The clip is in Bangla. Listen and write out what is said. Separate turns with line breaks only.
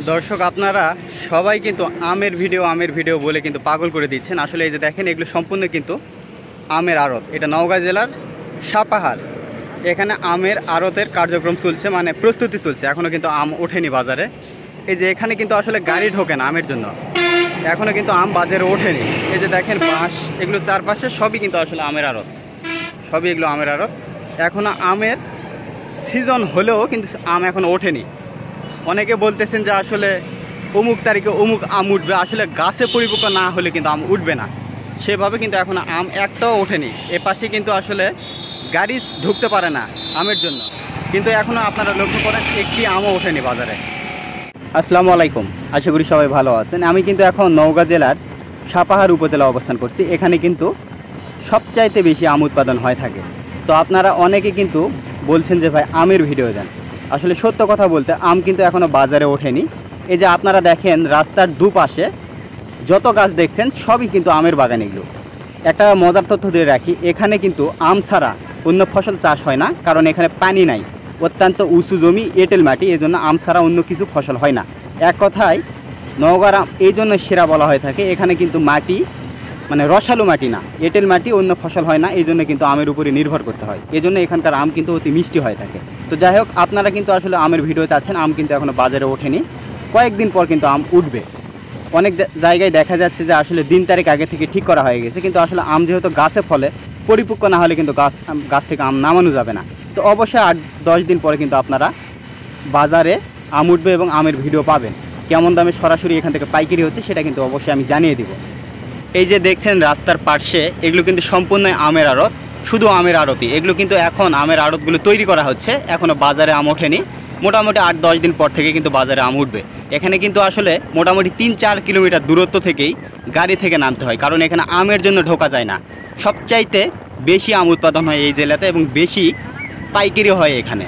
দর্শক আপনারা সবাই কিন্তু আমের ভিডিও বলে কিন্তু পাগল করে দিচ্ছেন। আসলে এই যে দেখেন, এগুলো সম্পূর্ণ কিন্তু আমের আড়ত। এটা নওগাঁ জেলার সাপাহার। এখানে আমের আড়তের কার্যক্রম চলছে, মানে প্রস্তুতি চলছে। এখনও কিন্তু আম ওঠেনি বাজারে। এই যে এখানে কিন্তু আসলে গাড়ি ঢোকে না আমের জন্য, এখনও কিন্তু আম বাজারে ওঠেনি। এই যে দেখেন বাঁশ, এগুলো চারপাশে সবই কিন্তু আসলে আমের আড়ত, সবই এগুলো আমের আড়ত। এখনও আমের সিজন হলেও কিন্তু আম এখনও ওঠেনি। অনেকে বলতেছেন যে আসলে অমুক তারিখে অমুক আম উঠবে, আসলে গাছে পরিপক্ক না হলে কিন্তু আম উঠবে না। সেভাবে কিন্তু এখন আম একটাও ওঠেনি। এপাশে কিন্তু আসলে গাড়ি ঢুকতে পারে না আমের জন্য, কিন্তু এখনও আপনারা লক্ষ্য করেন একটি আমও ওঠেনি বাজারে। আসসালামু আলাইকুম, আশা করি সবাই ভালো আছেন। আমি কিন্তু এখন নওগাঁ জেলার সাপাহার উপজেলা অবস্থান করছি। এখানে কিন্তু সবচাইতে বেশি আম উৎপাদন হয়ে থাকে। তো আপনারা অনেকে কিন্তু বলছেন যে ভাই আমের ভিডিও দেন। আসলে সত্য কথা বলতে আম কিন্তু এখনও বাজারে ওঠেনি। এই যে আপনারা দেখেন রাস্তার দুপাশে যত গাছ দেখছেন সবই কিন্তু আমের বাগান। এগুলো একটা মজার তথ্য দিয়ে রাখি, এখানে কিন্তু আম ছাড়া অন্য ফসল চাষ হয় না, কারণ এখানে পানি নাই, অত্যন্ত উঁচু জমি, এঁটেল মাটি, এই জন্য আম ছাড়া অন্য কিছু ফসল হয় না। এক কথায় নওগাঁর আম এই জন্য সেরা বলা হয়ে থাকে। এখানে কিন্তু মাটি মানে রসালো মাটি না, এঁটেল মাটি, অন্য ফসল হয় না, এই জন্য কিন্তু আমের উপরে নির্ভর করতে হয়। এই জন্য এখানকার আম কিন্তু অতি মিষ্টি হয়ে থাকে। তো যাই হোক, আপনারা কিন্তু আসলে আমের ভিডিও চাচ্ছেন, আম কিন্তু এখনও বাজারে ওঠেনি। কয়েকদিন পর কিন্তু আম উঠবে। অনেক জায়গায় দেখা যাচ্ছে যে আসলে দিন তারিখ আগে থেকে ঠিক করা হয়ে গেছে, কিন্তু আসলে আম যেহেতু গাছে ফলে, পরিপক্ক না হলে কিন্তু গাছ থেকে আম নামানো যাবে না। তো অবশ্যই 8-10 দিন পরে কিন্তু আপনারা বাজারে আম উঠবে এবং আমের ভিডিও পাবেন। কেমন দামে সরাসরি এখান থেকে পাইকারি হচ্ছে সেটা কিন্তু অবশ্যই আমি জানিয়ে দিব। এই যে দেখছেন রাস্তার পাশে, এগুলো কিন্তু সম্পূর্ণ আমের আড়ত, শুধু আমের আড়তই। এগুলো কিন্তু এখন আমের আড়তগুলো তৈরি করা হচ্ছে, এখনও বাজারে আম ওঠেনি। মোটামুটি 8-10 দিন পর থেকে কিন্তু বাজারে আম উঠবে। এখানে কিন্তু আসলে মোটামুটি 3-4 কিলোমিটার দূরত্ব থেকেই গাড়ি থেকে নামতে হয়, কারণ এখানে আমের জন্য ঢোকা যায় না। সবচাইতে বেশি আম উৎপাদন হয় এই জেলাতে এবং বেশি পাইকারি হয় এখানে।